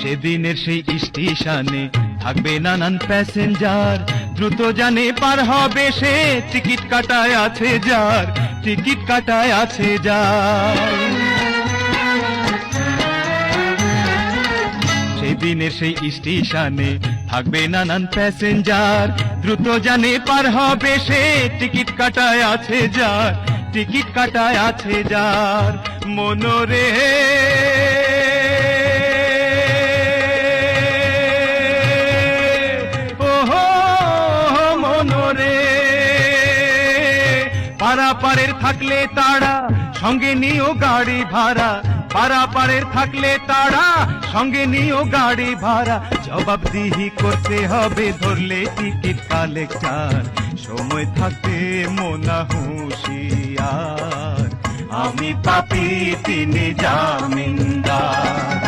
সেদিনের সেই স্টেশনে থাকবে নানান প্যাসেঞ্জার, দ্রুত জানে পার হবে সে, টিকিট কাটায় আছে যার, টিকিট কাটায় আছে যার। সেদিনের সেই স্টেশনে থাকবে নানান প্যাসেঞ্জার, দ্রুত জানে পার হবে সে, টিকিট কাটায় আছে যার, টিকিট কাটায় আছে যার। মনোরে ওহো মনোরে, পারাপারের থাকলে তারা সঙ্গে নিও গাড়ি ভাড়া, পারাপারের থাকলে তারা সঙ্গে নিও গাড়ি ভাড়া। জবাবদিহি করতে হবে ধরলে টিকিট কালেক্টর, সময় থাকতে মোনা হুঁশিয়ার, আমি পাপী তিনি জামিনদার।